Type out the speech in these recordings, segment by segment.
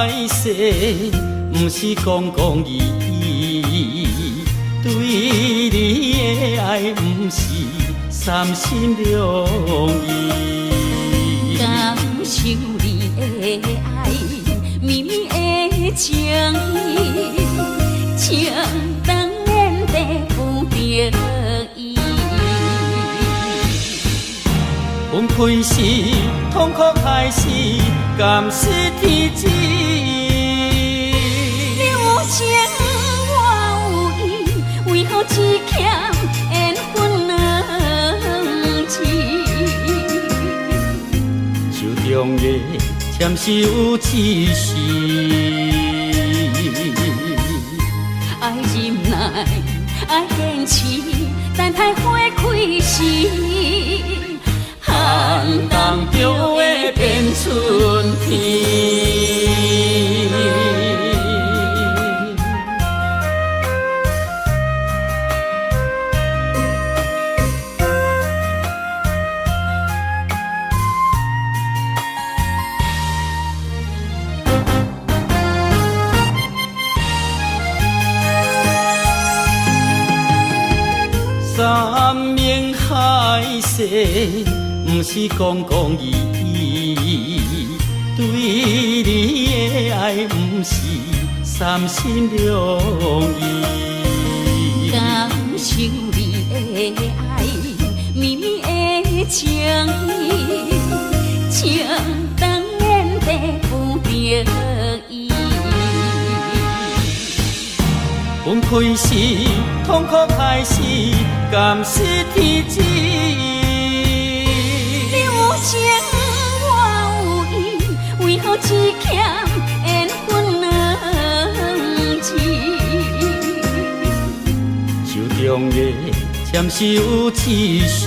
海誓，不是讲讲义义，对你的爱不是三心两意。感受你的爱，绵绵的情意，情当然地不得已。分开时，痛苦开始，甘是天知。你有情我有意，为何只欠缘分两字？手中的签是有指示，爱忍耐，爱坚持，等待花开时。寒冬就会变春天。三明海誓，不是讲讲义义，对你的爱不是三心两意。感受你的爱，绵绵的情意，情当然地不得已。分开时，痛苦开始，甘是天知。你有情我有意，为何只欠缘分两字？手中的签是有指示，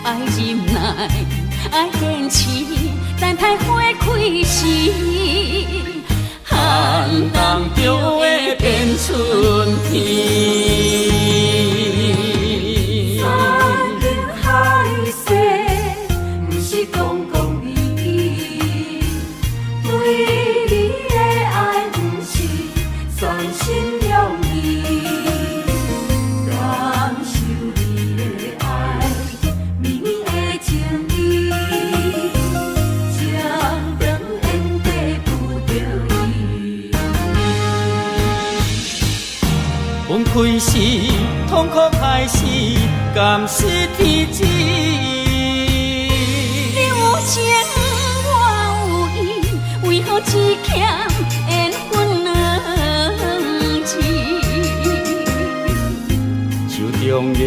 爱忍耐，爱坚持，等待花开时。寒冬就会变春天。三明海誓，不是讲讲义义，对你的爱不是三心两意。感受你的爱，绵绵的情意，情当然地不得已。分开时，痛苦开始，甘是天知。你有情我有意，为何只欠缘分两字？手中的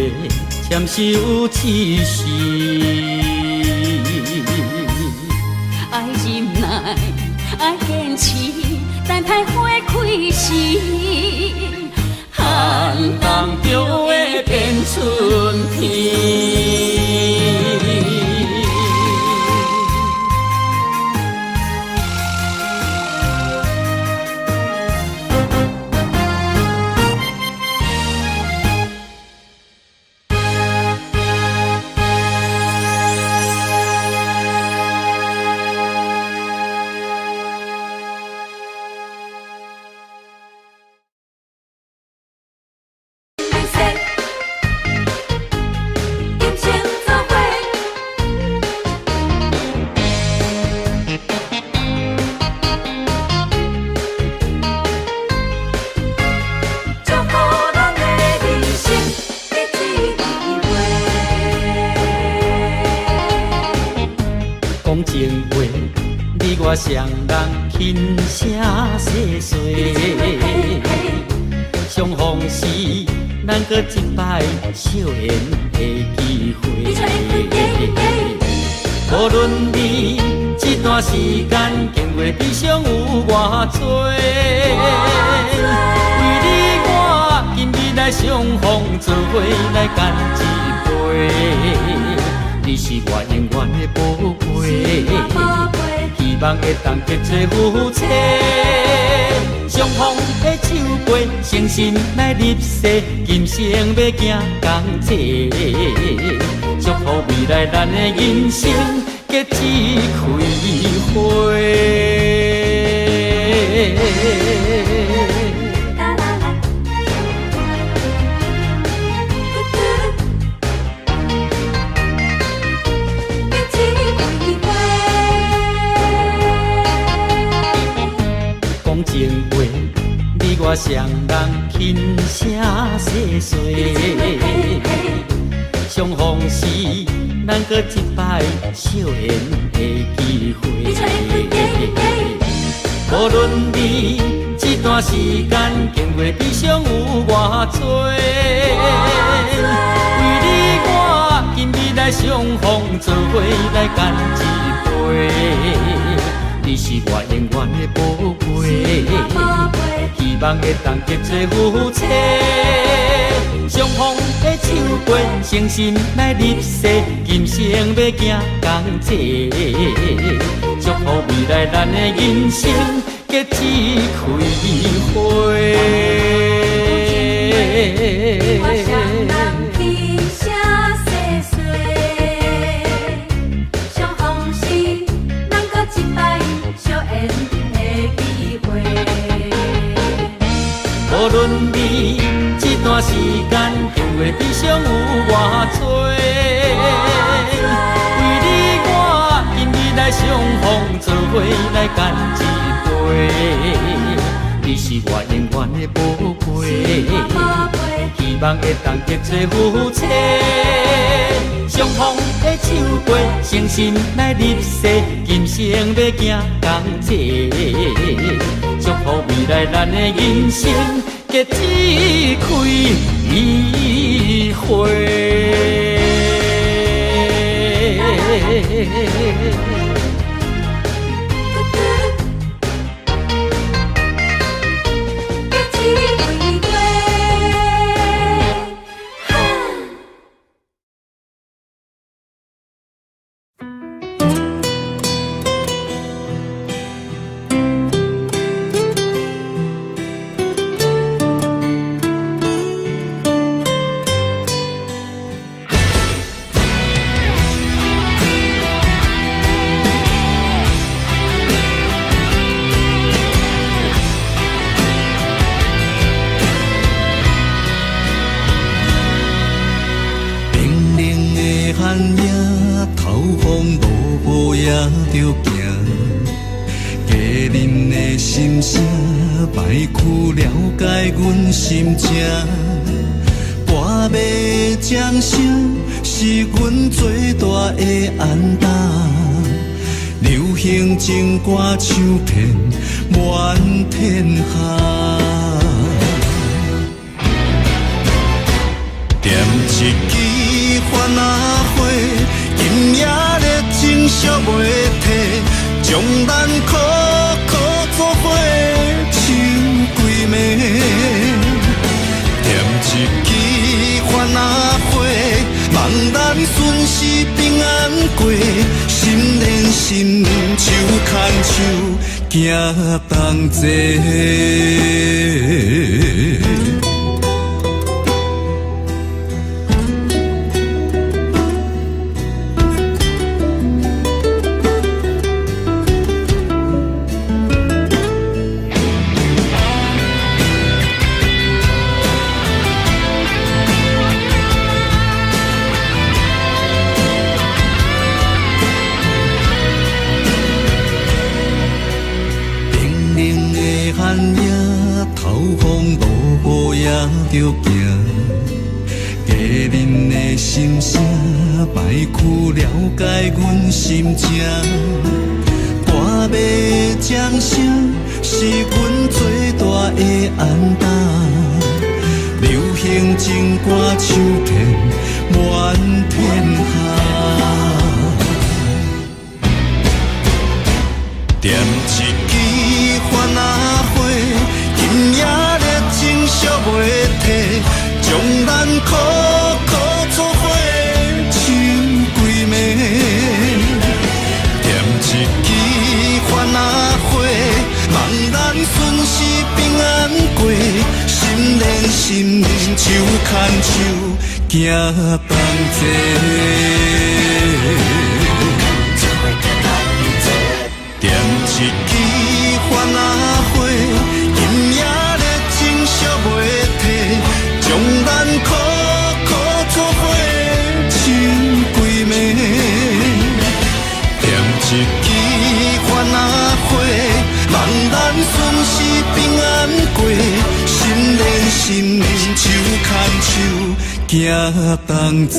签是有指示，爱忍耐，爱坚持，等待花开时。寒冬就会变春天。讲情话，你我双人轻声细碎。相逢时，咱搁一摆笑颜的机会。无论你这段时间经过悲伤有偌多，为你我今日来相逢，做伙来干一杯。你是我永远的宝贝，希望会当结做夫妻。相逢的酒杯，诚心来入世，今生要行同齐。祝福未来咱的人生，结一开花。讲情话，你我双人轻声细细，相逢时，咱搁一摆少年的机会。无论你这段时间经过悲伤有偌多，为你我今日来相逢，做伙来干一杯。你是我永远的宝贝，希望会当结做夫妻。相逢的手背，诚心来入世，今生要行同齐。祝福未来咱的人生结一开花。我双人轻声细细，相逢时，咱搁一摆相缘的机会。无论你这段时间经过悲伤有偌多，为你我今日来相逢，做伙来干一杯。你是我永远的宝贝，希望会当结做夫妻。相逢的手背，诚心来入世，今生要行同齐。祝福未来咱的人生结一开花。心情，半暝掌声是阮最大的安踏。流行情歌唱遍满天下，点一支番仔火，今夜热情烧袂退，将咱苦苦作伙唱几暝。点一支番仔火，望咱顺时平安过，心连心，手牵手，行同齐。着行，家人的心声，摆曲了解阮心情。半暝掌声是阮最大的安踏，流行情歌唱遍满天下。点一支番仔火，今夜热情烧袂退，将咱苦苦作伙唱几暝。点一支番仔火，望咱顺时平安过，心连心，手牵手，行同齐。一枝番仔花，今夜热情烧袂退，将咱苦苦作伙唱几暝。点一枝番仔花，望咱顺时平安过，心连心，手牵手，行同齐。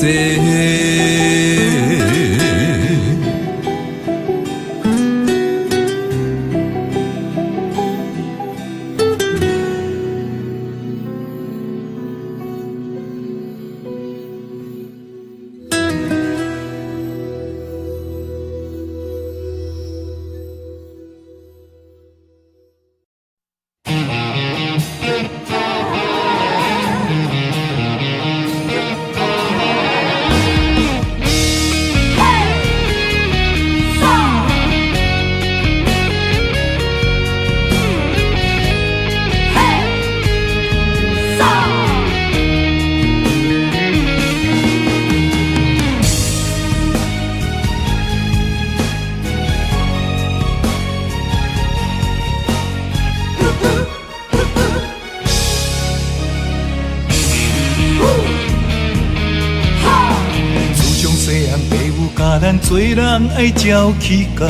咱做人爱照起工，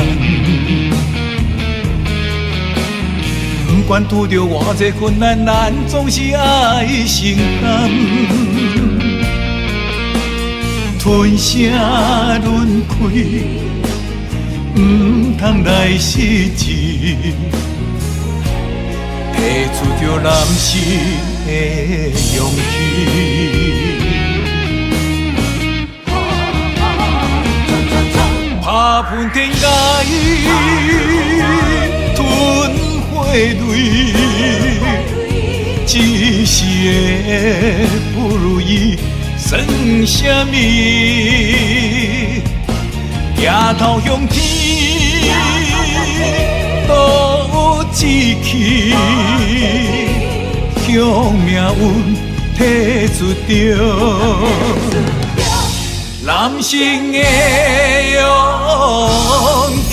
不管拄着偌济困难，咱总是爱承担。吞声轮开，不通来失志，提出着男性的勇气。打喷天涯，吞火泪，一时的不如意算什么？抬头向天，倒志气，向命运提出着男性的勇气。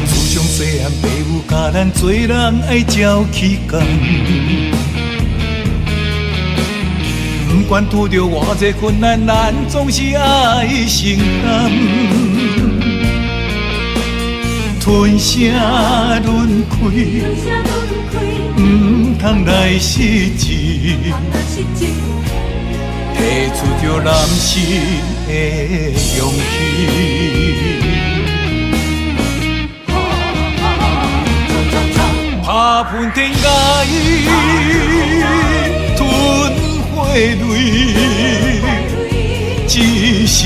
自从细汉父母教咱做人爱照起工。不管拄着偌济困难，咱总是爱承担。吞声轮开，不通来失志，提出着男性的勇气。打喷天涯，吞火泪，一时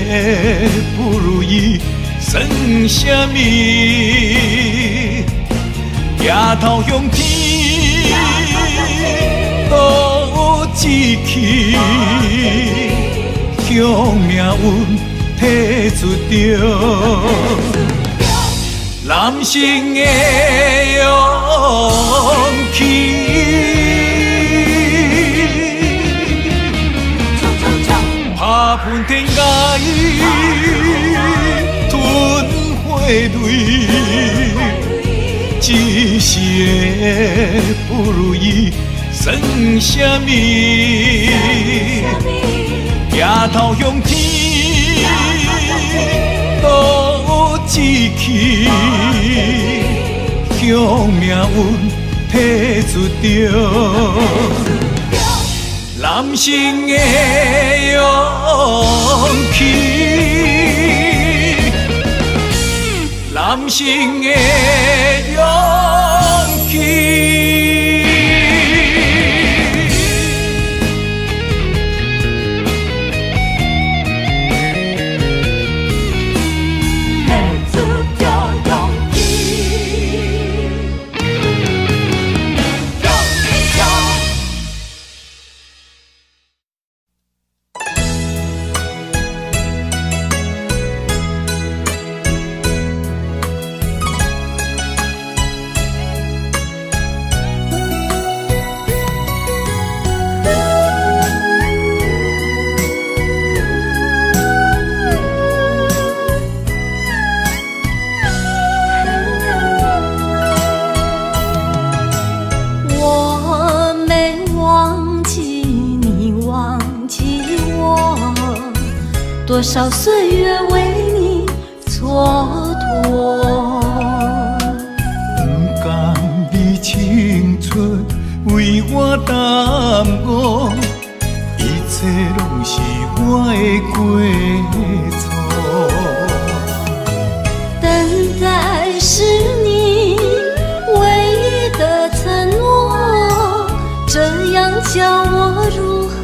的不如意算什么？抬头向天，倒志气，向命运提出着男性的勇气。打喷天涯，吞火泪，一时的不如意算什么？抬头向天，倒志气，向命运提出着男性的勇气，男性的勇气。多少岁月为你蹉跎。不甘你青春为我耽误，一切拢是我的过错。等待是你唯一的承诺，这样叫我如何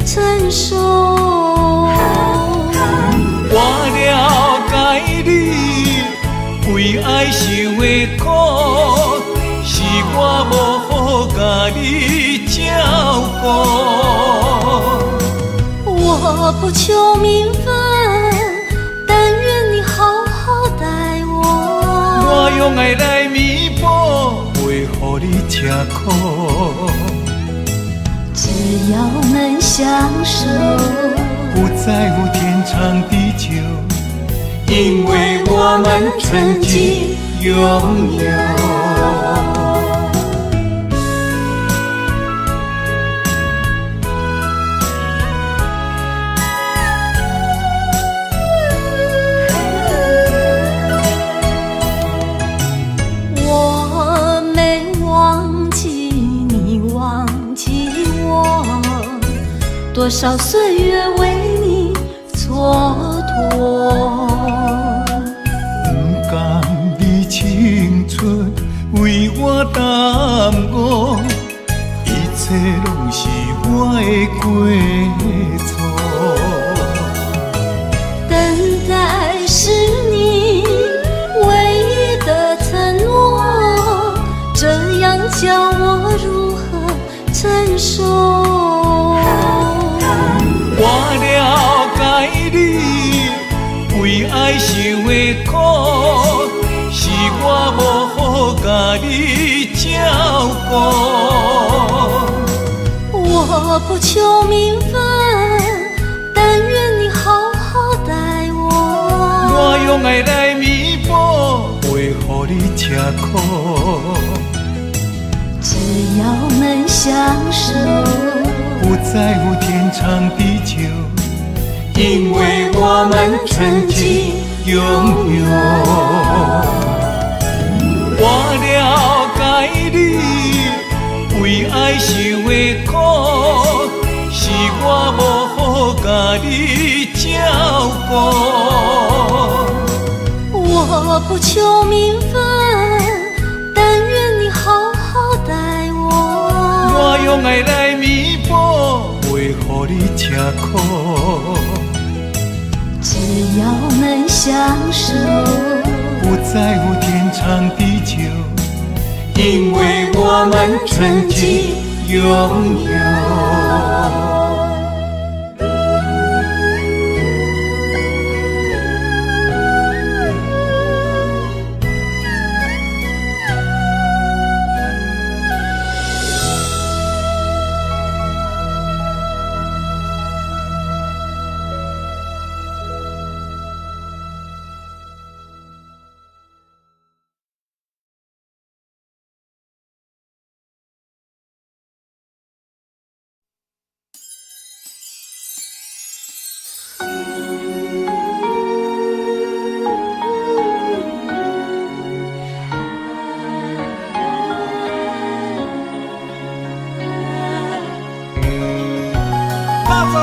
承受？我了解你为爱受的苦，是我无好甲你照顾。我不求名分，但愿你好好待我。我用爱来弥补，袂予你吃苦。只要能相守，不在乎天长地久，因为我们曾经拥有。我没忘记你忘记我，多少岁月为你蹉跎。不甘你青春为我耽误，一切拢是我的过错。等待是你唯一的承诺，这样叫我如何承受？我了解你为爱受的苦，是我无好甲你照顾。我不求名分，但愿你好好待我。我用爱来弥补，袂予你吃苦。只要能相守，不在乎天长地久，因为我们曾经拥有。我了解你为爱受的苦，是我无好甲你照顾。我不求名分，但愿你好好待我。我用爱来弥补，袂予你吃苦。只要能相守，不在乎天长地久，因为我们曾经拥有。怎样放？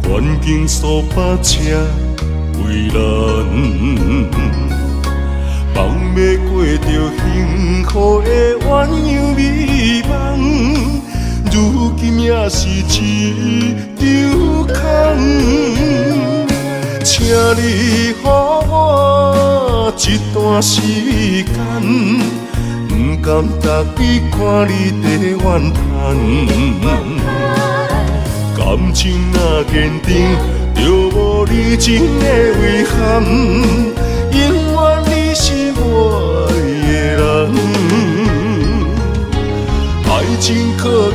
环境数百车为难，放要过着幸福的鸳鸯美梦，如今也是一场空。请你予我一段时间，不甘逐日看你在怨叹。感情若坚定，就无你情的遗憾。永远你是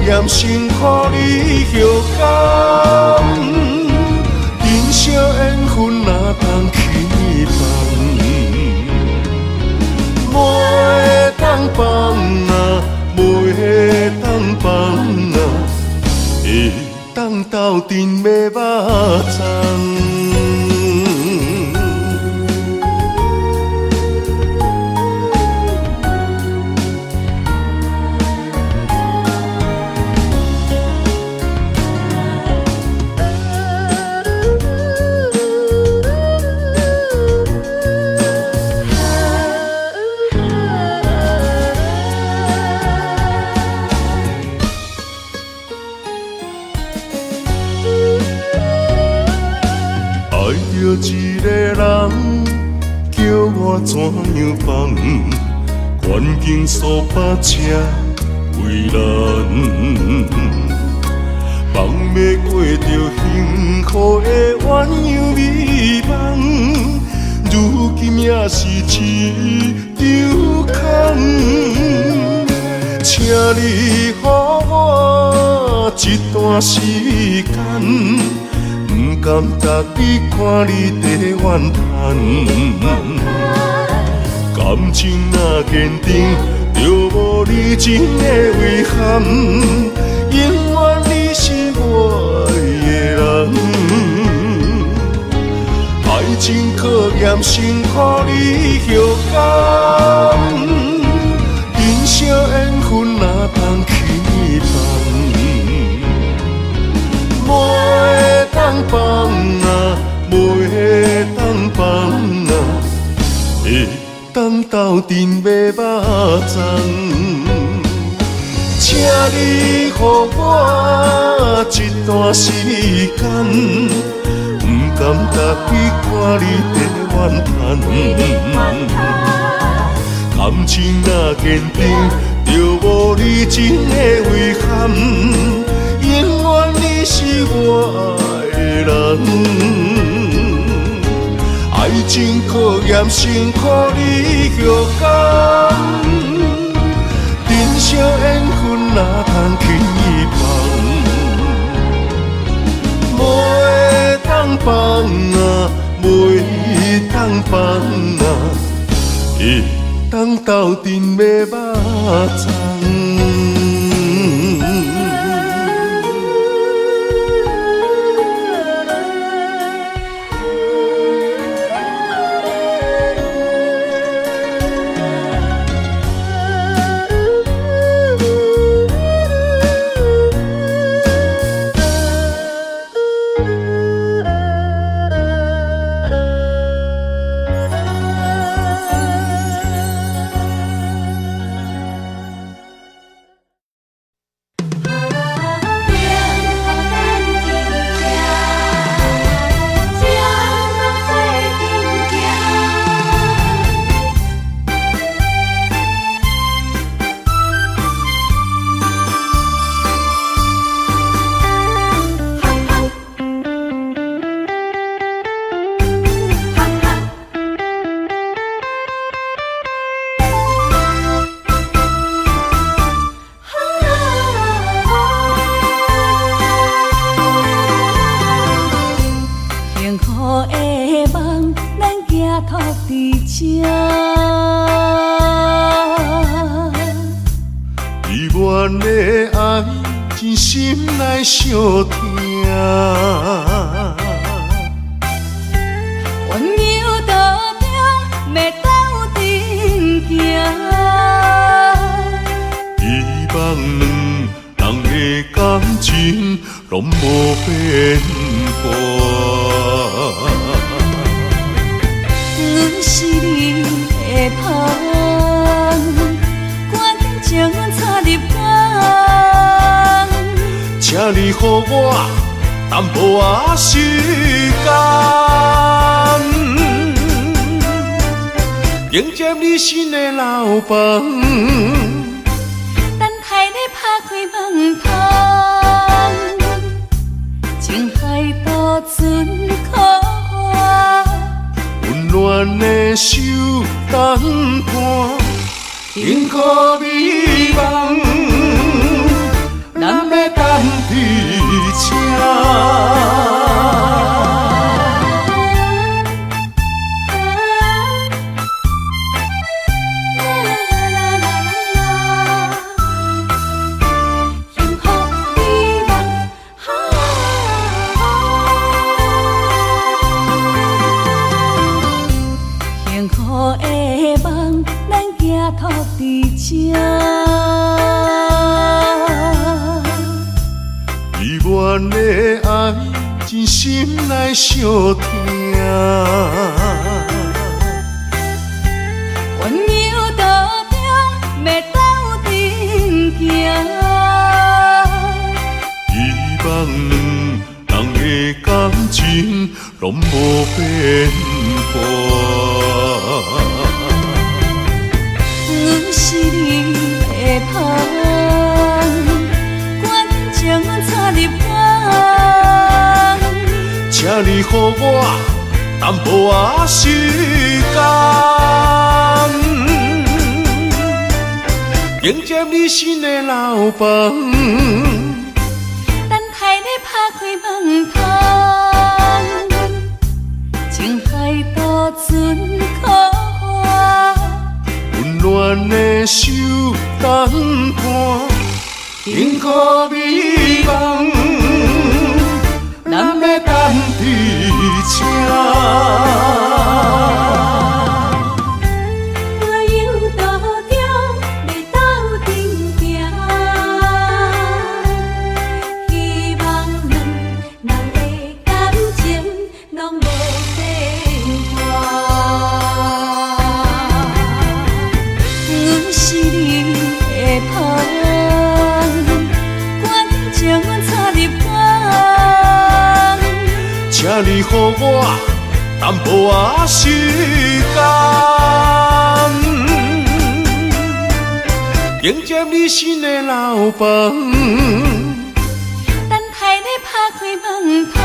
验辛苦你后感，人生缘分哪通去放？袂当放啊，袂当放啊，会当斗阵买肉粽。一个人叫我怎样放？环境所把车为难，放要过着幸福的鸳鸯美梦，如今也是一场空。请你予我一段时间。不甘值你看你在怨叹，感情若坚定，就无你真的遗憾。永远你是我的人，爱情考验辛苦你后感，人生缘分哪通去放？袂当放啊，袂当放啊，会当斗阵买肉粽。请你予我一段时间，不甘值你看你在怨叹，感情若坚定，就无你真的遗憾。永远你是我的人，爱情考验辛苦你后感，人生缘分哪通去放？袂当放啊，袂当放啊，会当斗阵买肉粽。阮的爱真心内相疼，温柔道中要斗阵行，希望两人的感情拢无变卦。阮是你的香，赶紧将插入肝，请你予我淡薄仔时间，迎接你新的老房。等待你拍开门窗，情海渡船可我。温暖的手等伴，幸福美梦，男等伫这。依恋的爱，真心来相听。温柔道中，要斗阵行。希望两人的感情拢无变化。我是你的香，关情插入我，请你予我淡薄仔时间，迎接你新的老房。等待你拍开门窗，情海渡船可我。温暖的手等伴，幸福美梦，咱要等伫这。我有道中要斗阵行，希望两人的感情拢无变化。我是你的香，关情插入我，请你予我淡薄仔时间，迎接你新的老房。等待你拍开门窗，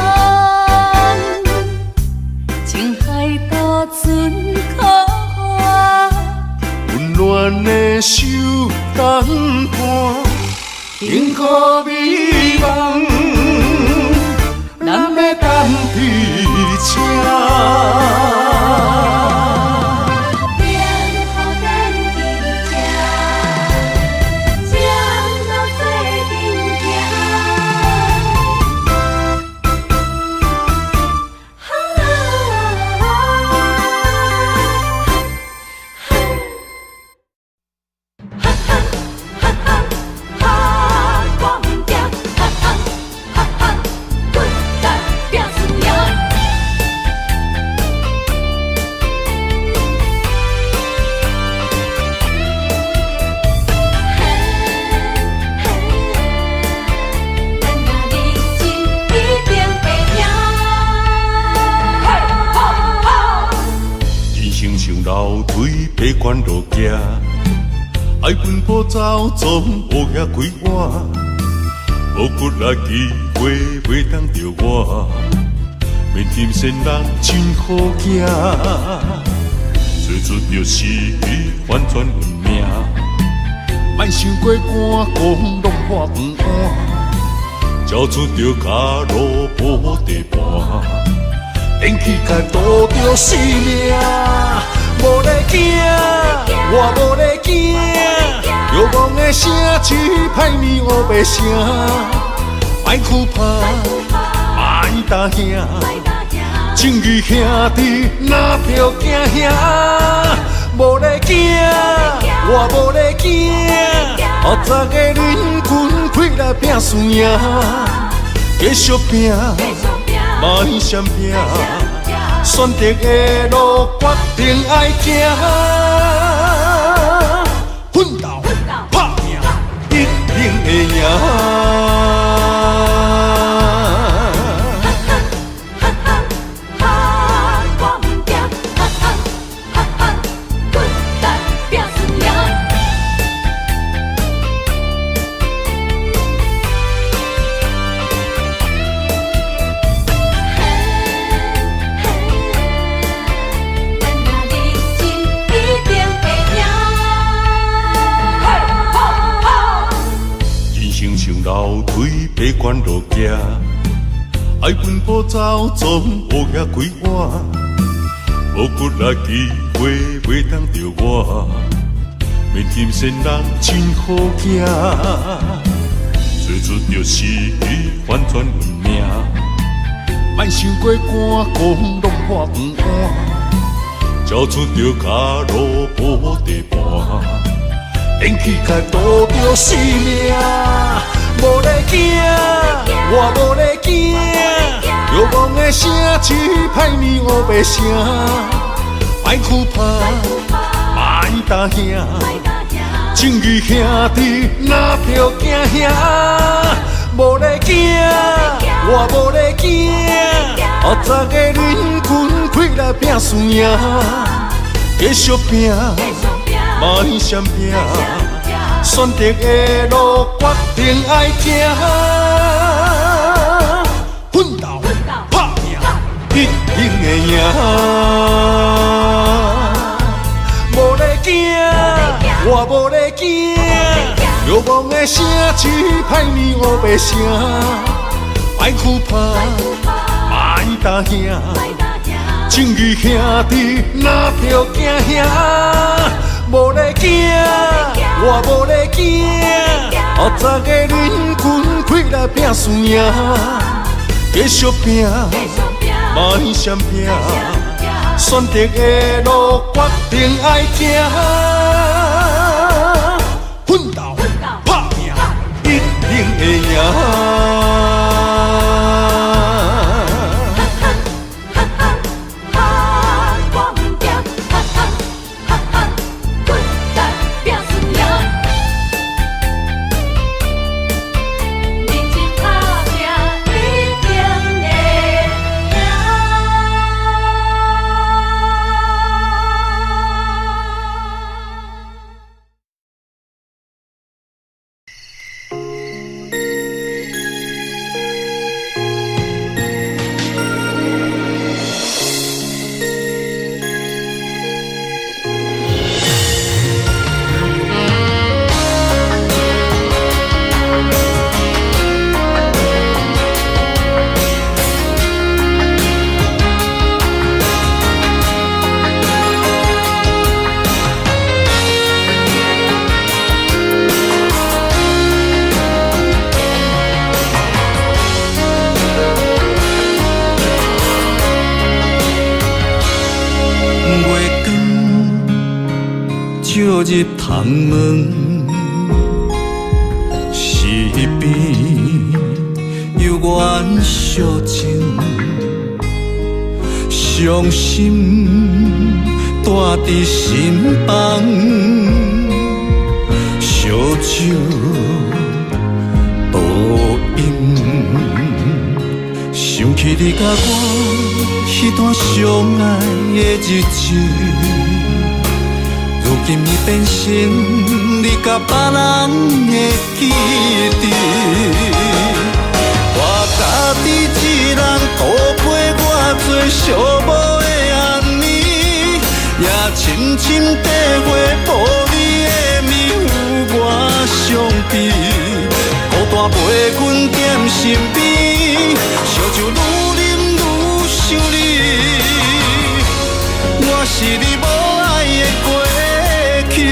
情海渡船可我。温暖的手等伴，幸福美梦，咱要等伫这。电风等伫这，将路做阵行。楼梯爬悬落行，爱奔波走总无遐快活，无骨力机会袂当着我，面天仙人真好行，做出着失去完全运命，莫想过寒讲拢破饭碗，交出着脚路无地盘。天气甲渡着性命，无咧惊，我无咧惊，遥望的城市歹面黑白声，莫哭怕，莫打兄，正义兄弟哪着惊兄，无咧惊，我无咧惊，学早个人群开来拼输赢，继续拼。莫闪避，选择的路决定爱行，奋斗拍拼，一定会赢。楼梯管路行，爱奔波走总无遐几晚，无骨力机会袂当着我，免金仙人真好行，做出着失去反转运命，莫想过寒讲拢破饭碗，交出着脚路无地盘。演起该赌着性命，无咧惊，我无咧惊，流氓的声气歹面乌白声，歹哭怕，歹打兄，正义兄弟哪着惊兄，无咧惊，我无咧惊，后早个人群开来拼输赢，继续拼。莫闪拼，选择的路决定爱行，奋斗拍拼，一定会赢。无咧惊，我无咧惊，流氓的声气歹面乌白声，歹哭怕，歹打兄，正义兄弟哪着惊兄。无咧惊，我无咧惊，后早个人群开来拼输赢，继续拼，莫闪拼，选择的路决定爱行，奋斗拍拼，一定会赢。入窗门，是边有缘相情，伤心带伫心房，烧酒倒饮，想起你甲我迄段相爱的日子。如今已变成你甲别人的记忆。我家己一人度过我最寂寞的暗暝，也深深体会无你的面有我伤悲。孤单陪阮踮身边，烧酒愈啉愈想你。我是你无爱的过去。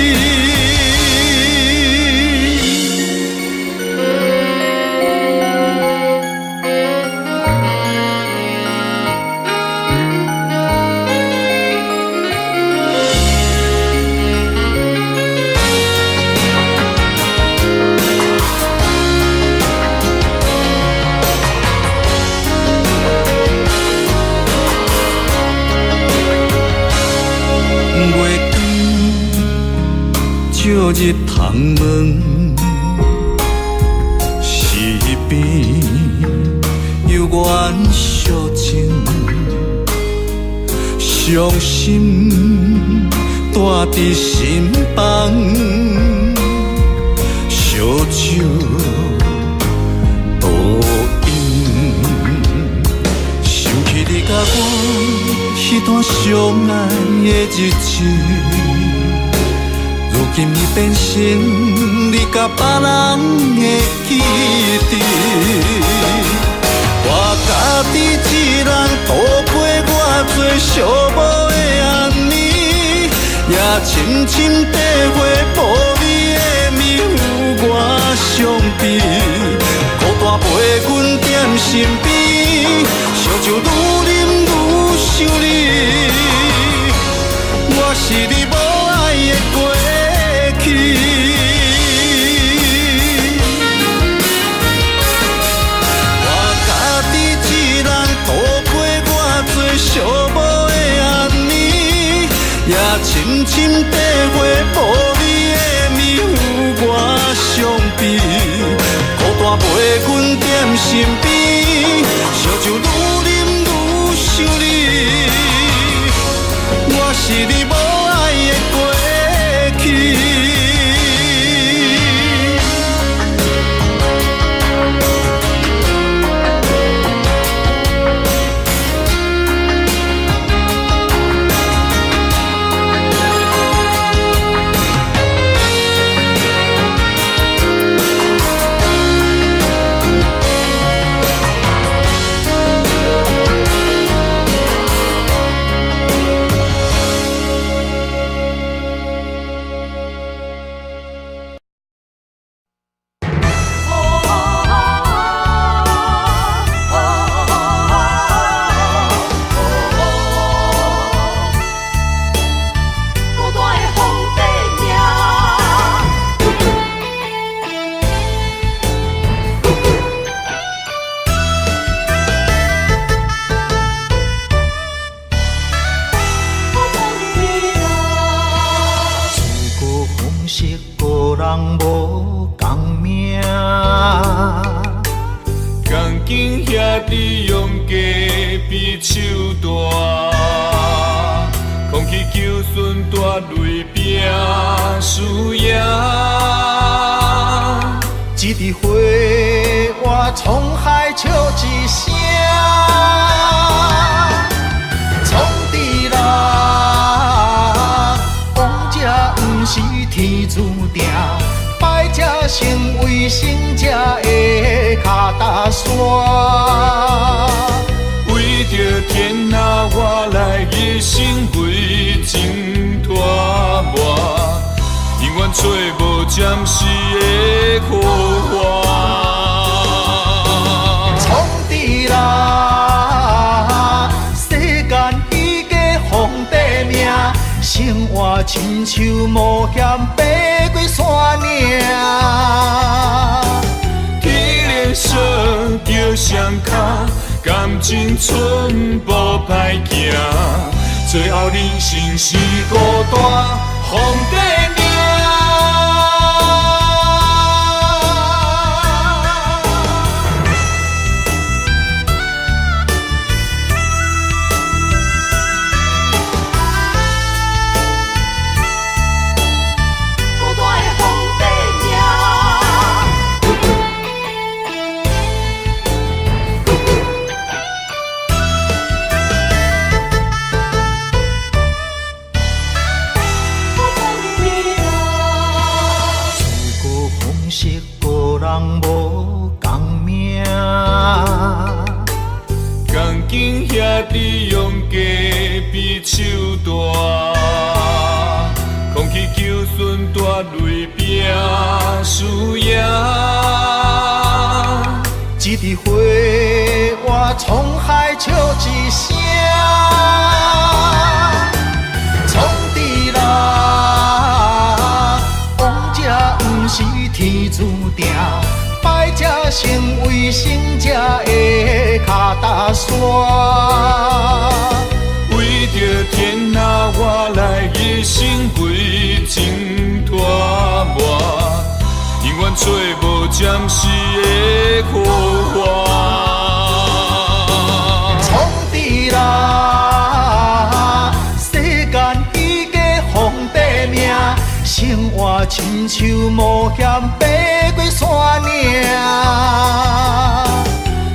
照入窗门，是边有缘相情，伤心带伫心房，烧酒倒饮，想起你甲我迄段相爱的日子。如今已变成你甲别人的记忆。我家己一人度过我最寂寞的暗暝，也深深体会无你的迷糊我伤悲。孤单陪阮踮身边，烧酒愈啉愈想你。我是你无爱的过去。寂寞的暗暝，也深深体会无你的迷糊我伤悲。孤单陪阮踮身边，烧酒愈啉愈想你。我是你无爱的过去。一枝花，我沧海笑一声，创治人，王者不是天注定，败者成为胜者的脚踏山。为着天下，我来一生为情拖磨。永远找无暂时的苦患，创治人，世间伊个皇帝命，生活亲像冒险爬过山岭。天连锁着双脚，感情寸步歹行，最后人生是孤单皇帝命。手大，空气求顺大泪拼输赢。一枝花，我沧海笑一声。创治人，王者不是天注定，败者成为胜者的脚踏山。为着天下，我来一生为情拖磨，永远找无暂时的苦患。创治人，世间伊个皇帝命，生活亲像冒险爬过山岭。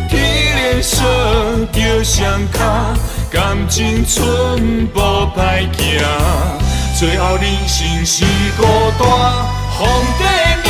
天连锁着双脚。感情寸步歹行，最后人生是孤单皇帝命。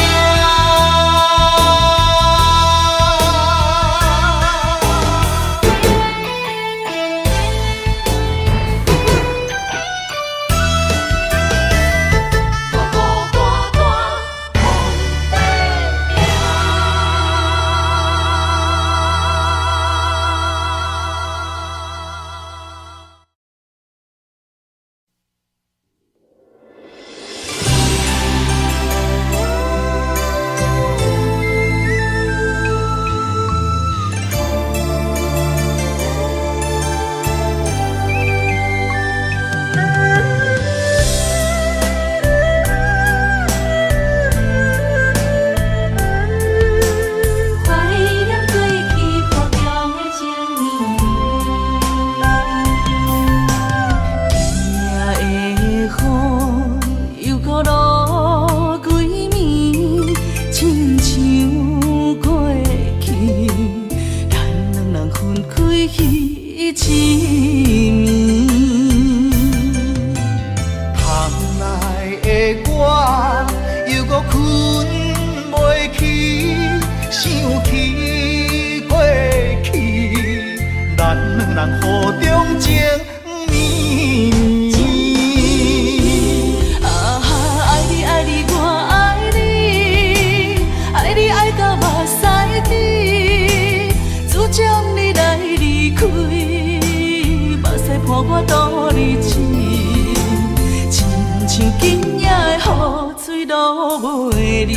都袂离。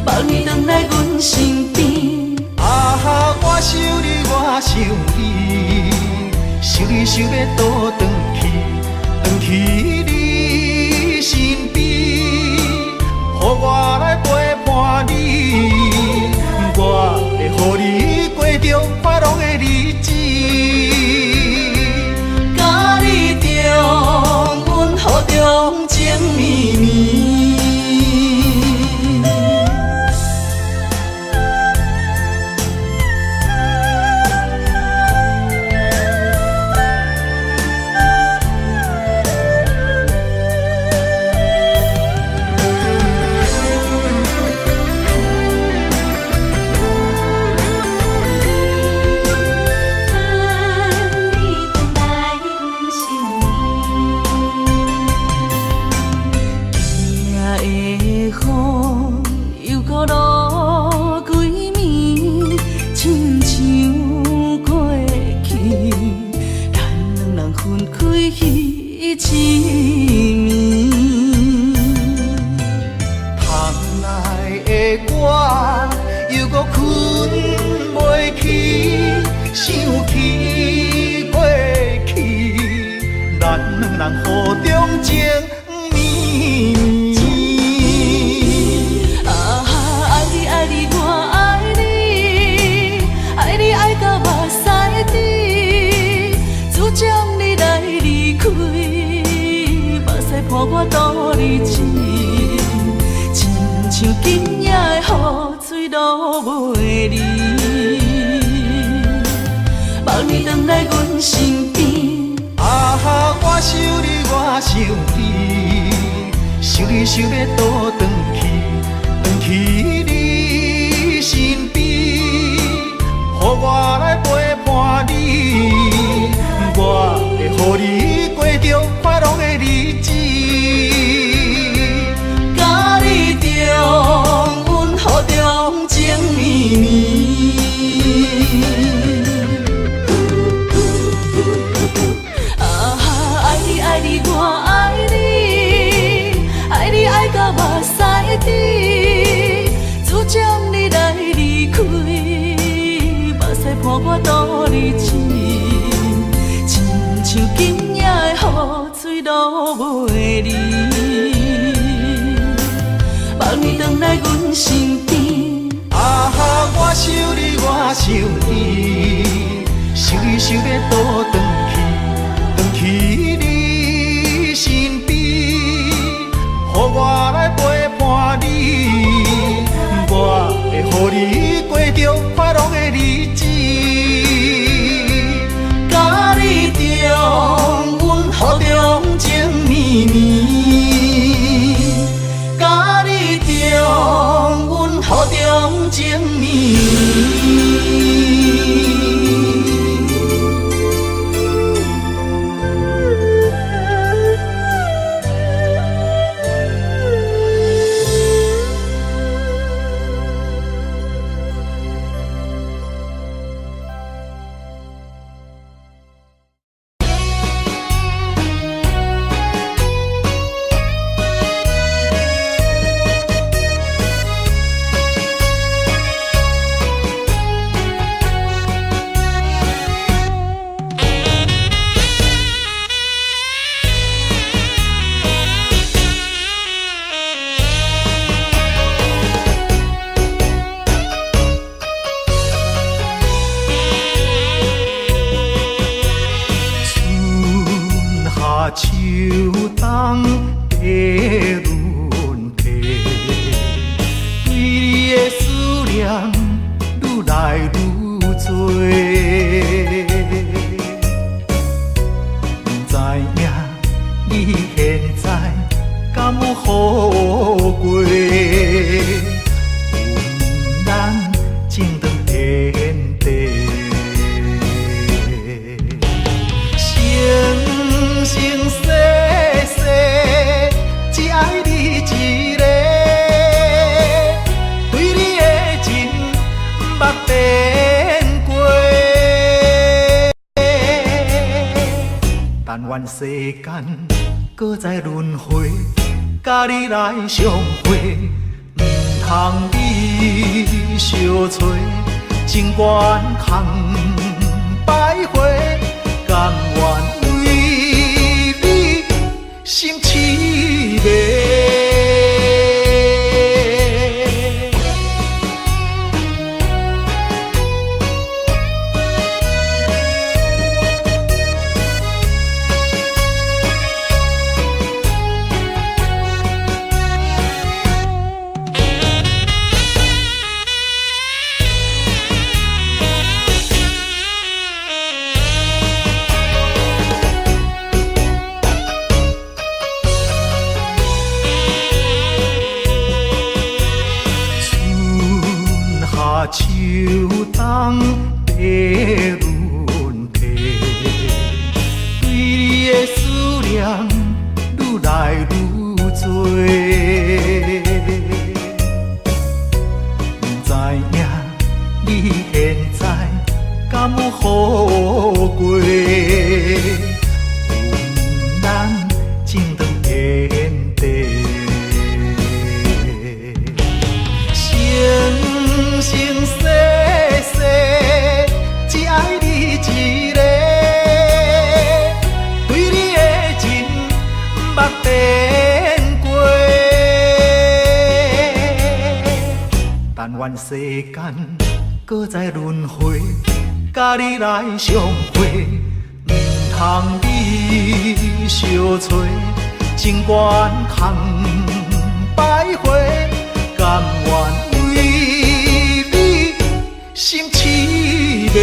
望你回来阮身边。啊哈，我想你，我想你，想你想要倒转去你身边，予我来陪伴你，我会予你过着快乐的日子。甲你重温雨中情绵绵。我度日子，亲像今夜的雨水都袂离。望你回来阮身边。啊哈，我想你，我想你，想你想要倒转去你身边，予我来陪伴你，我会予你过着快乐的日子。重温雨中情绵绵，啊哈，爱你爱你我爱你，爱你爱到目屎滴，自将你来离开，目屎伴我度日子，亲像今夜的雨水都袂离。望你回来阮身边。啊哈，我想你，我想你，想你想要倒转去你身边，予我来陪伴你，我会予你过着快乐的日子。甲你重温雨中情绵绵。重温雨中情绵绵。秋冬的轮替，对你的思念愈来愈多。不知影你现在敢有好过？阮咱情长天地。但愿世间搁再轮回，甲你来相会，毋通你相找，情缘空摆花，甘愿为你心痴迷。秋冬地轮替，对你的思念愈来愈多。不知影你现在敢有好过？有咱前段天地。生生世世只爱你一个，对你的情捌变过。但愿世间搁再轮回，甲你来相会，毋通你相找，情缘空摆花，甘愿。心痴迷。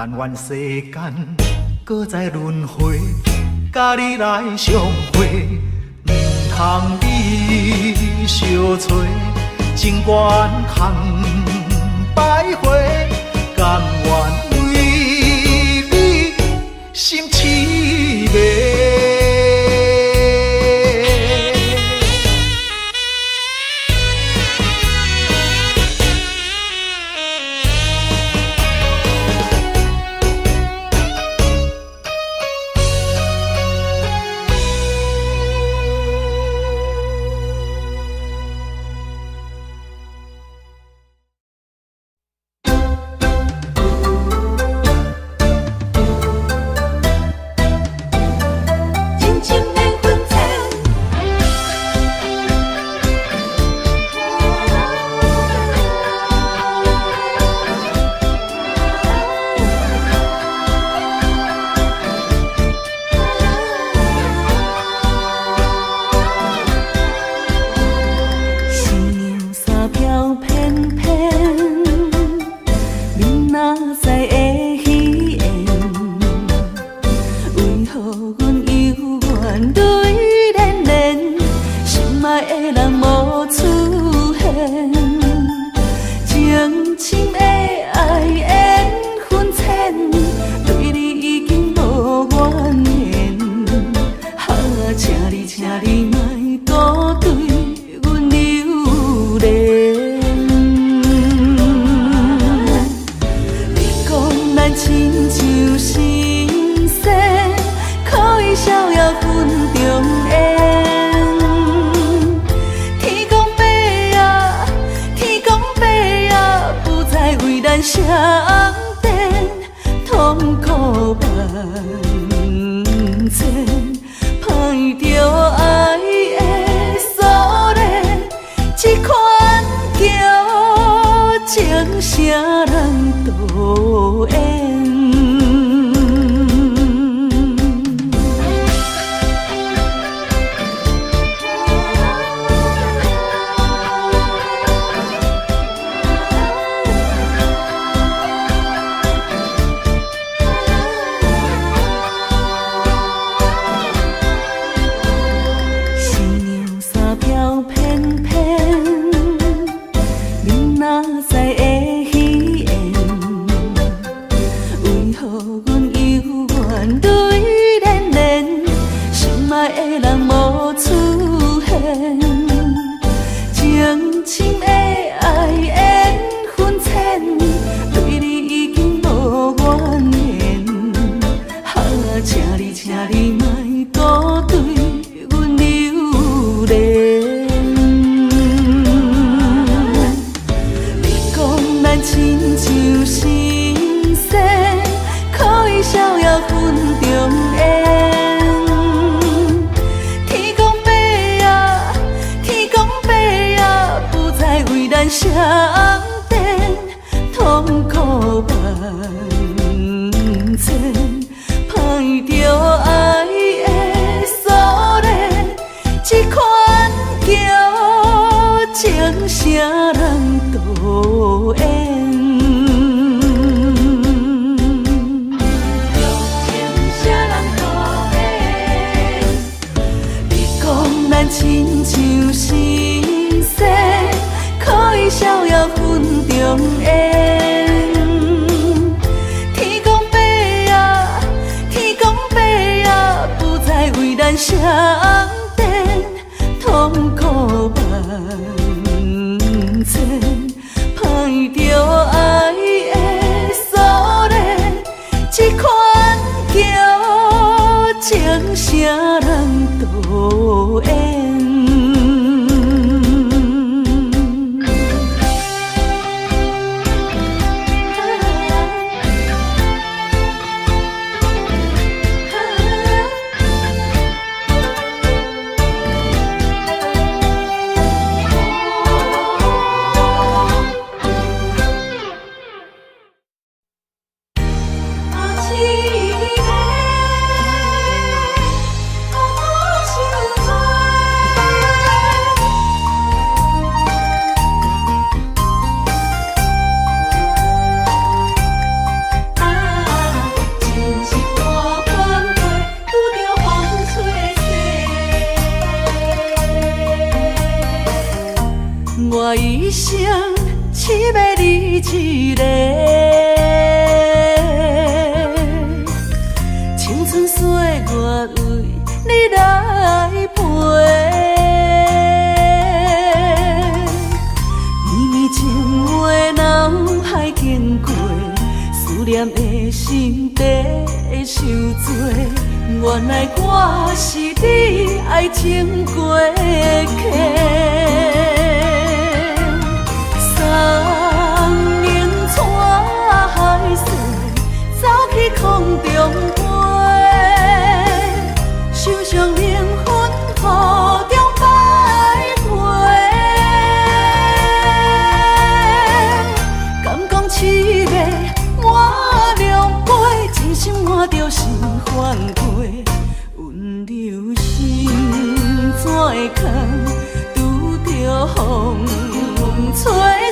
但愿世间搁再轮回，甲你来相会，毋通你相找，情缘空摆花，甘愿为你心痴迷。相电痛苦万千，歹着爱的锁链，这款叫情啥人导演？予阮犹原泪连连，心爱的人无出现，情深的爱缘分浅，对你已经无怨言。请你莫搁对阮留恋。你讲咱亲像神仙，可以逍遥分中烟。天公伯啊，天公伯啊，不再为咱相电，痛苦万千。歹着爱的锁链，这款叫情啥人导演？你讲咱亲像神仙，可以逍遥分中烟。为咱相电，痛苦万千，歹着爱的锁链，这款叫情啥人导演？我一生只要你一个，青春岁月为你来陪。绵绵情话脑海经过，思念的心底受罪。原来我是你爱情过客。三年带海水，走去空中飞，受伤灵魂雨中徘徊。敢讲七月满凉杯，真心换着心反悔，温柔心怎会空，拄着风吹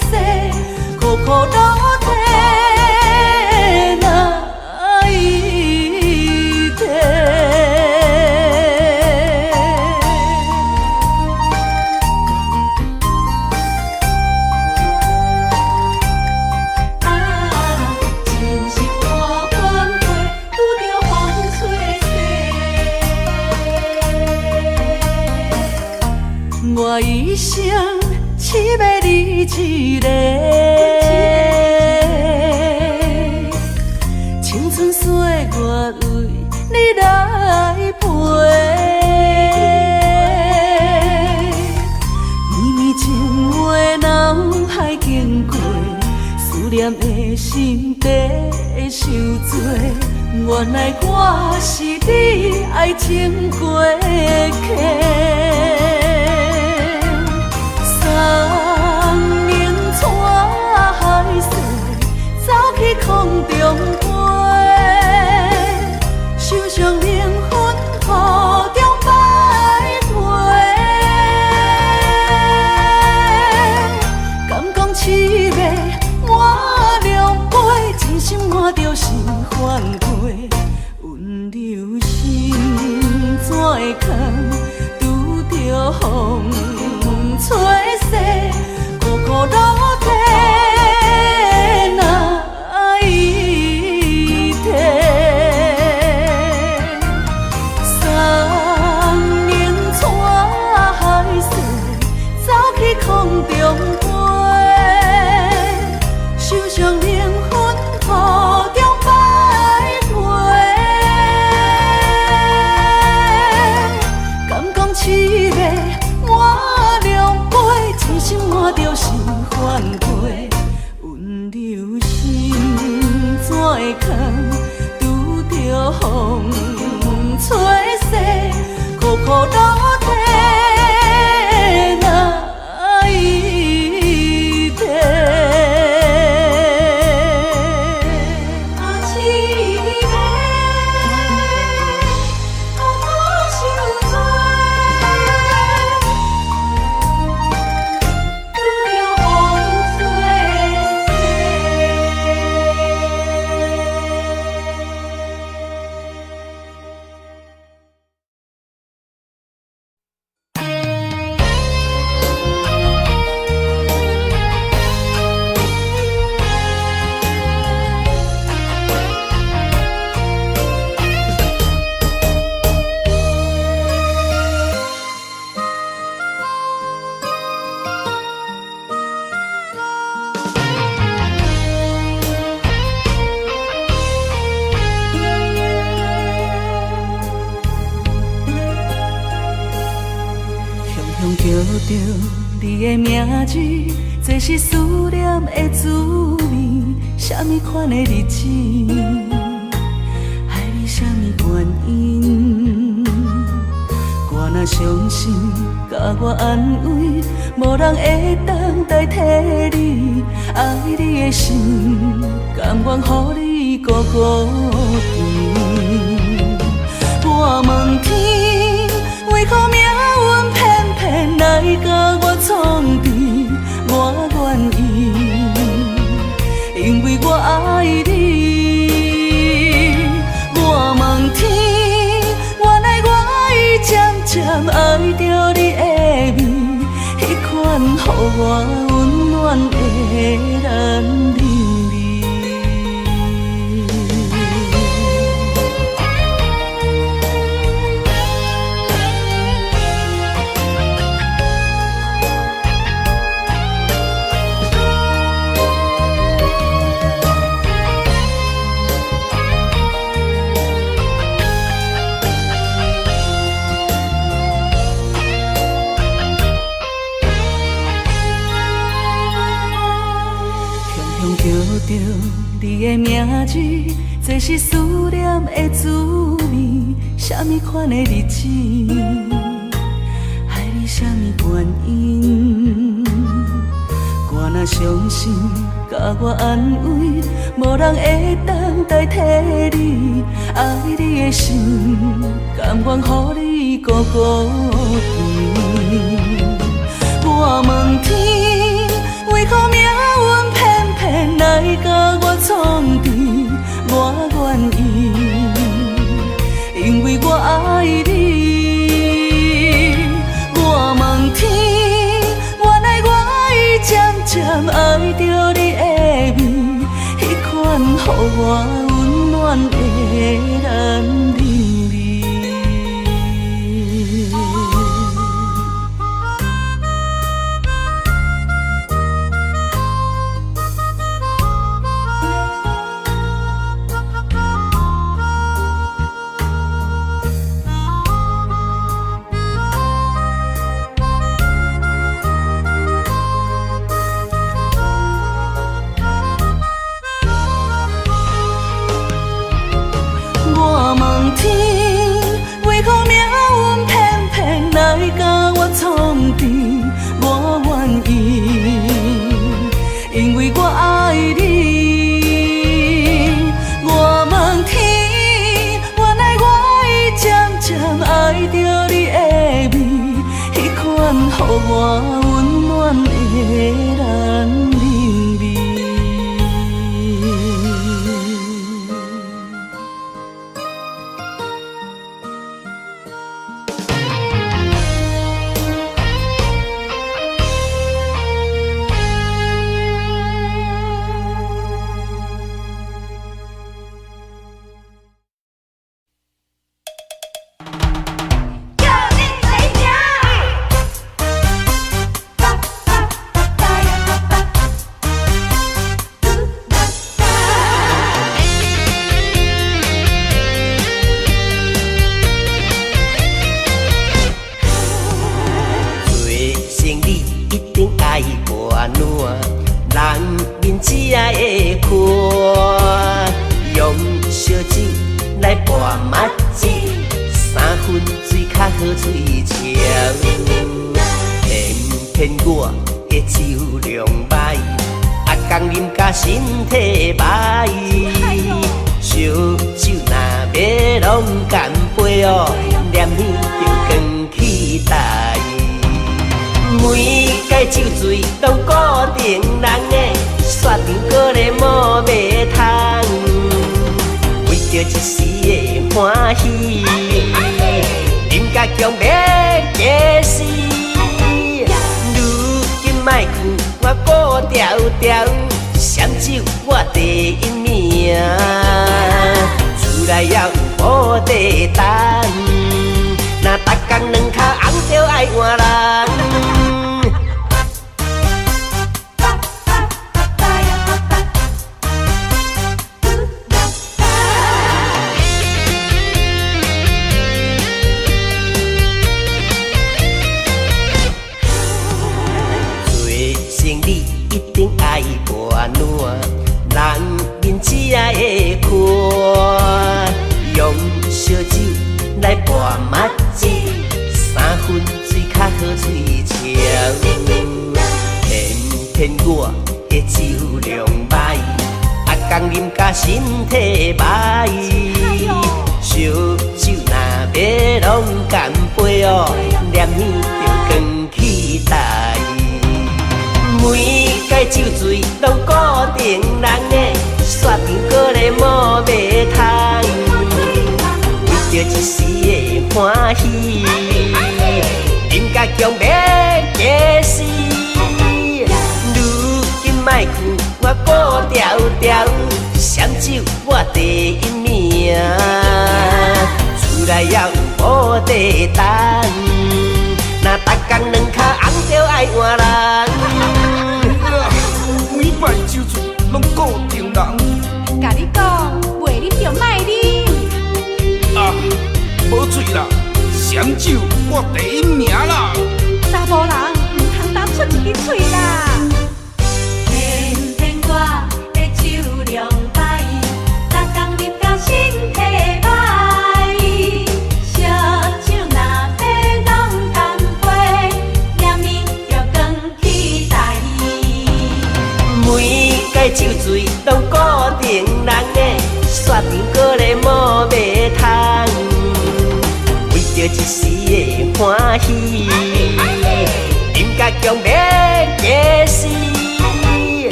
逝，苦苦落地哪一天？真是我反悔，拄着风吹逝。我一生只要你一个，青春岁月为你来陪。绵绵情话脑海经过，思念的心底受罪。原来我是你爱情过客。三年带海水，走去空中飞，受伤灵魂雨中徘徊。敢讲七月满凉杯，真心换着心反悔，温柔心怎会空，拄着风吹逝，苦苦落地哪一天？风吹逝，苦苦落地哪一天？叫着你的名字，这是思念的滋味。什么款的日子，爱你什么原因？我若伤心，甲我安慰，无人会当代替你。爱你的心，甘愿予你孤孤甜。我问天，为何命运偏偏来甲我创治？我愿意，因为我爱你。我问天，原来我已渐渐爱着你的美，迄款予我温暖的男人。叫着你的名字，这是思念的滋味。什么款的日子，爱你什么原因？我若伤心，甲我安慰，无人会当代替你。爱你的心，甘愿予你孤孤甜。我问天，为何命运偏偏来甲我创治？我愿意，因为我爱你。我问天，原来我已渐渐爱着你的美，迄款予我温暖的男人。我愿意，因为我爱你。我问天，原来我已渐渐爱着你的美，迄款予我温暖的男人味。来跋麻糬，三分水较好嘴笑。偏偏我的酒量歹，阿公啉甲身体歹。烧酒若要拢干杯哦，念起就光起台。每届酒醉拢固定人的，雪场搁咧摸马桶，为着一时的欢喜，啉甲强要假死。如今莫劝我顾条条，闪酒我第一名，厝内也有保地等，若逐工两脚红着爱换人。人面只爱会看，用烧酒来跋麻糬，三分水较好嘴笑。偏偏我的酒量歹，阿公啉甲身体歹。烧酒若要拢干杯哦，念起就光起台。每届酒醉拢固定人的，雪场搁咧摸马桶，为着一时的欢喜，啉甲强要假死。如今莫劝我顾条条，闪酒我第一名，厝内也有保地等，若逐工两脚红着爱换人。每摆酒醉拢固定人。甲你讲，袂啉就莫啉。啊，无醉啦，闪酒我第一名啦。查甫人唔通担出一支嘴啦。偏偏我的酒量歹，逐工啉到身体歹。烧酒若要拢干杯，念你就光起台。每届酒醉拢固定人的，雪场搁咧摸马桶，为着一时的欢喜，啉甲强要假死。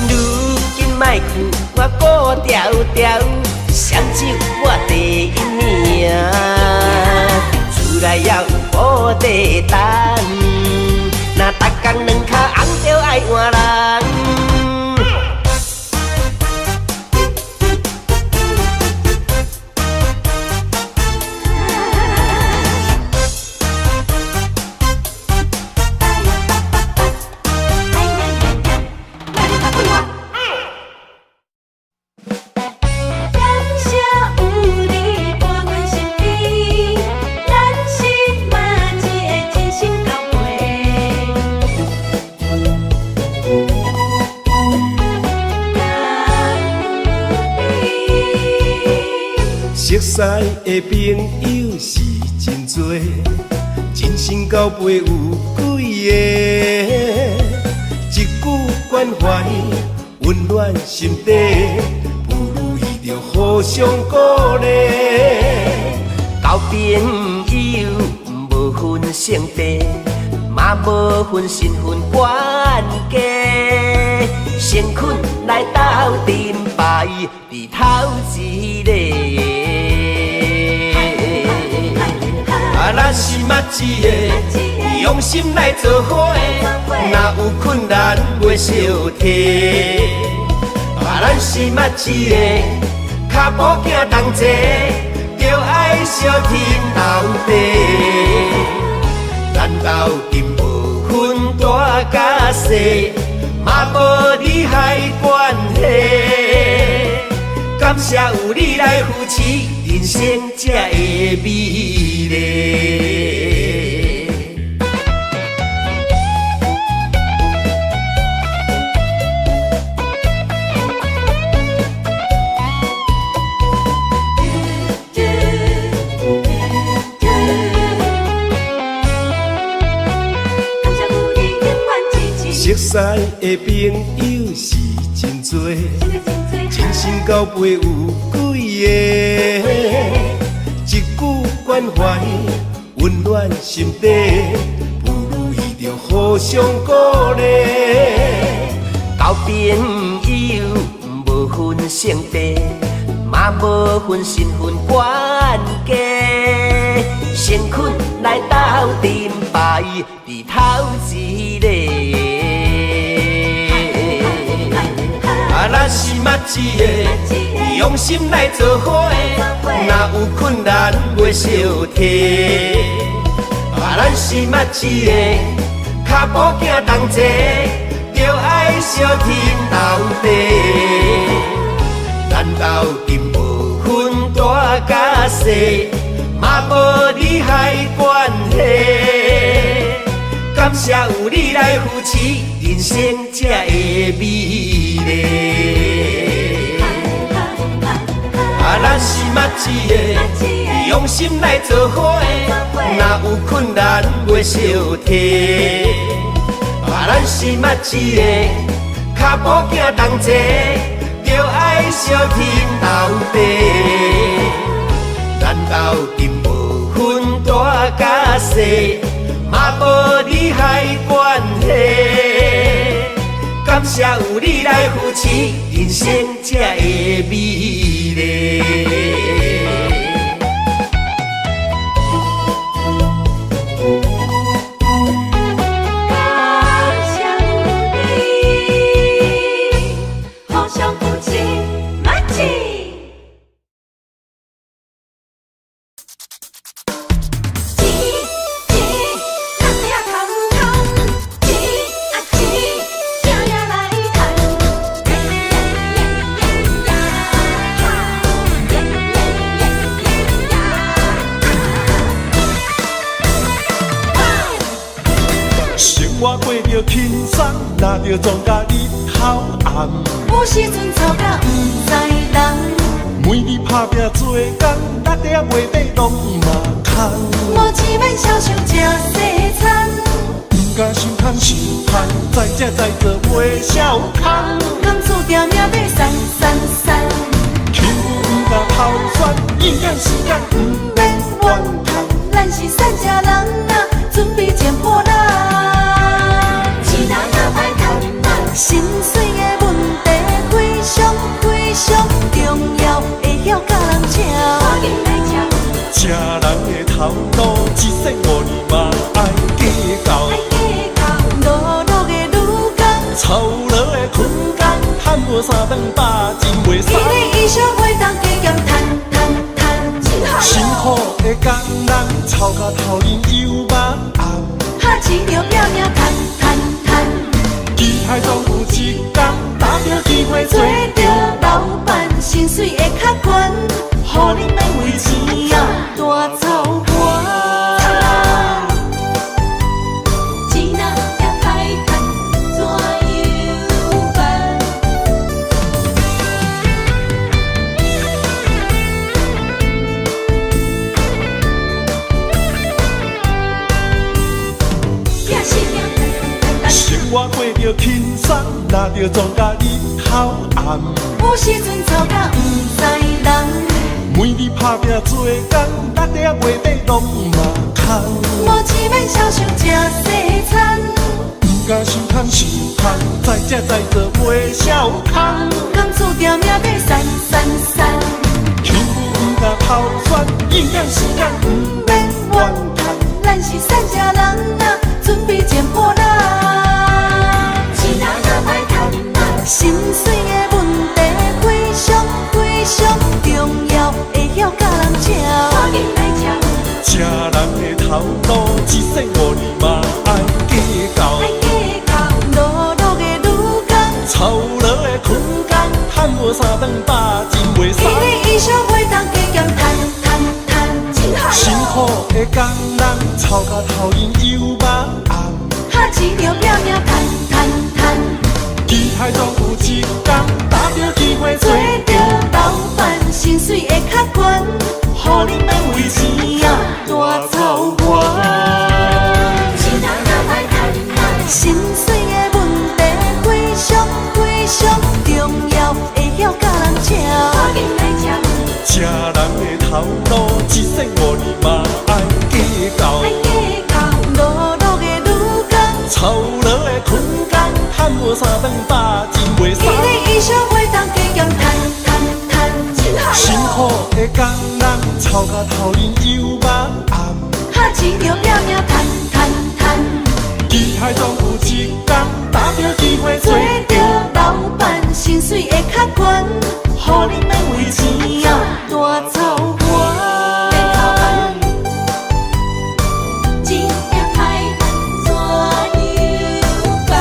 如今莫劝我顾条条，闪酒我第一名，厝内也有保地等，若逐工两脚红着爱换人。熟悉的朋友是真多，真心交陪有几个，一句关怀温暖心底，不如意着互相鼓励。交朋友无分性别，嘛无分身份关系，先困来斗阵牌，伫头一个。咱是默一个，用心来做伙，若有困难袂小提。咱是默一个，脚步行同齐，着爱相挺斗地。咱斗阵无分大甲细，嘛无利害关系。感谢有你来扶持，人生才会美丽。识的朋友是真多，真心交陪有几个，一句关怀温暖心底，不如意着互相鼓励。交朋友无分性别，嘛无分身份关系，先困来斗阵排伫头一个。咱是默一个，用心来做伙，若有困难袂小提。咱是默一个，脚步行同齐，着爱相挺斗地。咱斗阵无分大甲小，嘛无利害关系。感谢有你来扶持，人生才会美丽。咱是默一个，用心来做伙，若有困难袂小提。咱是默一个，脚步行同齐，着爱相挺斗地。咱斗阵无分大甲小，嘛无利害关系，感谢有你来扶持，人生才会美丽。我过着轻松，拿着庄稼日头暗。有时阵吵甲不知人，每日打拼做工，6点月底拢嘛空。无钱免少想吃西餐，不敢伤叹伤叹，再吃再做袂少空。工资条命要散散散，轻不敢偷选，应赶时间不免怨叹。咱是善家人啊，准备捡破烂。心碎的问题非常非常重要，会晓甲人请。吃人的头路，一生5年嘛爱计较。碌碌的女工，操劳的困工，赚无3顿饱，真袂爽。一年以上会当加减赚。辛苦的工人，操到头面油目暗。哈钱着拼命赚。期待总有一天，打着机会做着老板，薪水会较悬，互你免为钱啊大操盘。钱若也歹赚，怎样办？生活过着轻松，拿着庄稼日头暗。有时阵吵甲不知人，每日打拼做工，6点月底拢嘛空。无钱免少想吃西餐，不敢伤叹伤叹，再吃再做袂少空。工资条命要散散散，轻不敢偷选，应赶时间不免怨叹。咱是善家人啊，准备捡破烂。心碎的问题非常非常重要，会晓甲人请。吃人的头路，一生5年嘛爱计较。碌碌的女工，操劳的困工，赚无3顿饱，真袂爽。一年以上会当加减赚。辛苦的工人，操到头面油目暗。哈钱着拼命赚。期待总有一天，打着机会做着老板，薪水会较悬，互你免为钱啊大操盘。心碎的问题的头路，一生5年嘛爱计较。爱计较，碌碌的女工，操劳的困工，赚无3顿饱，真袂伊爽。的衣裳袂当加减赚，真害辛苦的工人，操到头面又茫暗。哈钱着拼命赚。机海总有一天，打着机会做着老板，薪水会较悬，予恁免为钱啊大操盘。一夜歹人怎样办？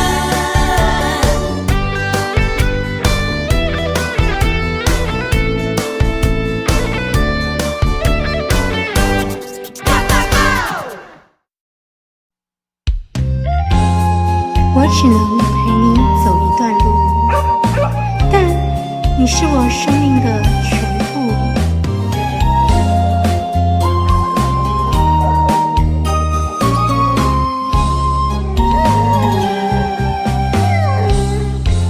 我只能陪你走一段路，但你是我生命的全部。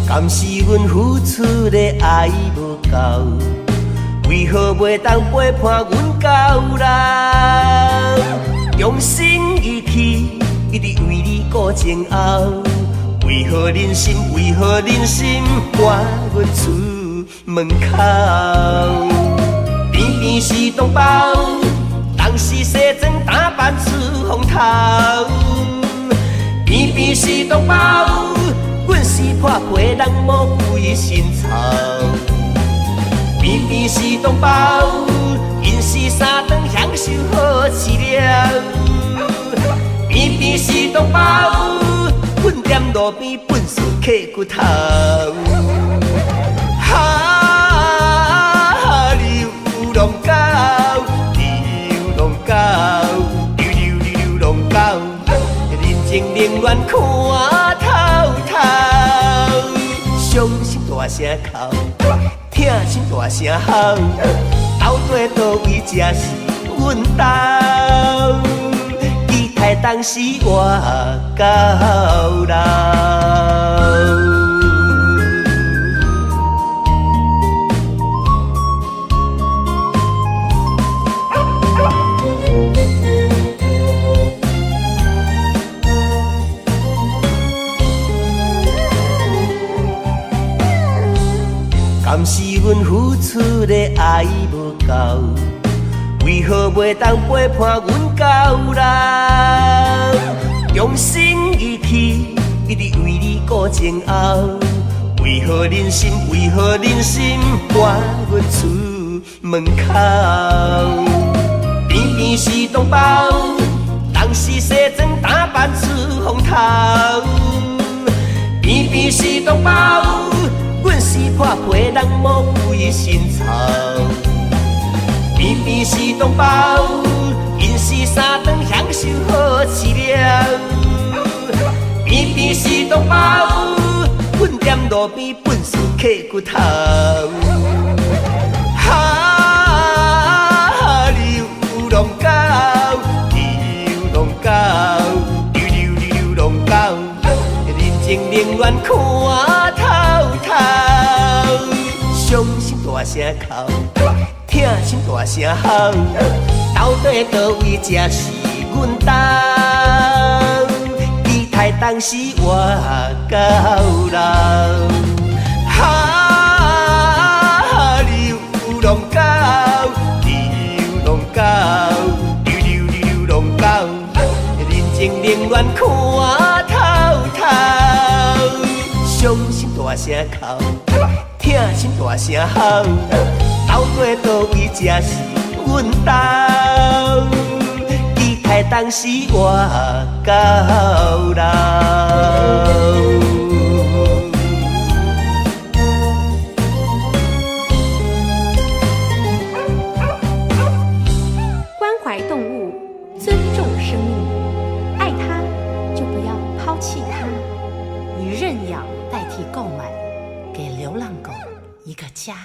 敢是阮付出的爱无够，为何袂当陪伴阮到老？用心一起，一直为你顾前后。为何忍心？为何忍心赶阮出门口？偏偏是同胞，当时西装打扮出风头。偏偏是同胞，阮是破皮人魔鬼心操。偏偏是同胞，因是3顿享受好饲料。偏偏是同胞。阮踮路边本事刻骨头，流浪狗，流浪狗，流浪狗，人情冷暖看透透，伤心大声哭，痛心大声吼，到底倒位才是阮家？待当时我到老。敢是阮付出的爱无够？为何袂当陪伴阮到老？用心一起，一直为你顾前后。为何忍心？为何忍心赶阮出门口？偏偏是同胞，当时西装打扮出风头。偏偏是同胞，阮是破皮人魔鬼心操。偏偏是同胞，因是3顿享受好饲料。偏偏是同胞，阮踮路边本事刻骨头。流浪狗，流浪狗，流浪狗，人情冷暖看透透，伤心大声哭。痛心大声吼，到底倒位才是阮家？期待当时我到老。流浪狗，流浪狗，流浪狗，人情冷暖看透透，伤心大声哭，痛心大声吼。到底倒位才是阮家？期待当时我到老。关怀动物，尊重生命，爱它就不要抛弃它，以认养代替购买，给流浪狗一个家。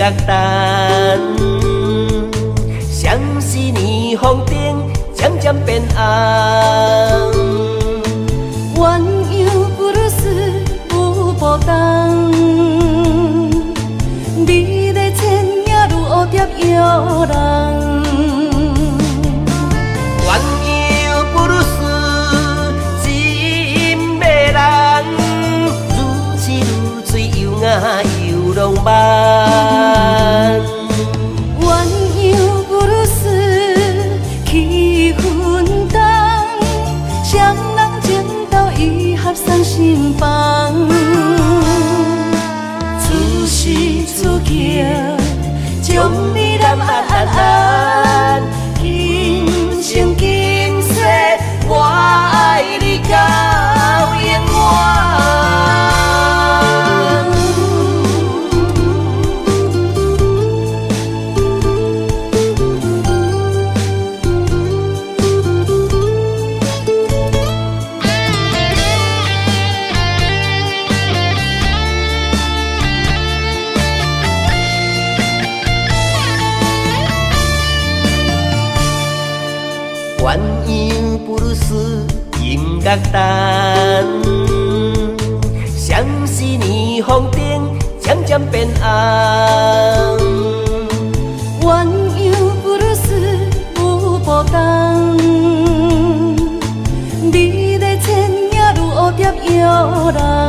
角蛋，双四年风灯渐渐变红。鸳鸯布鲁斯舞步动，你的牵影如蝴蝶摇人。鸳鸯布鲁斯真迷人，如痴如醉又雅又浪漫。鸳鸯布鲁斯气氛重，双人情投意合送心房。此时此刻，将你揽安安，今生今世，我爱你到永远。鸳鸯布鲁斯音乐蛋，双四年风灯渐渐变红。鸳鸯布鲁斯舞步动，你的牵影如蝴蝶摇人。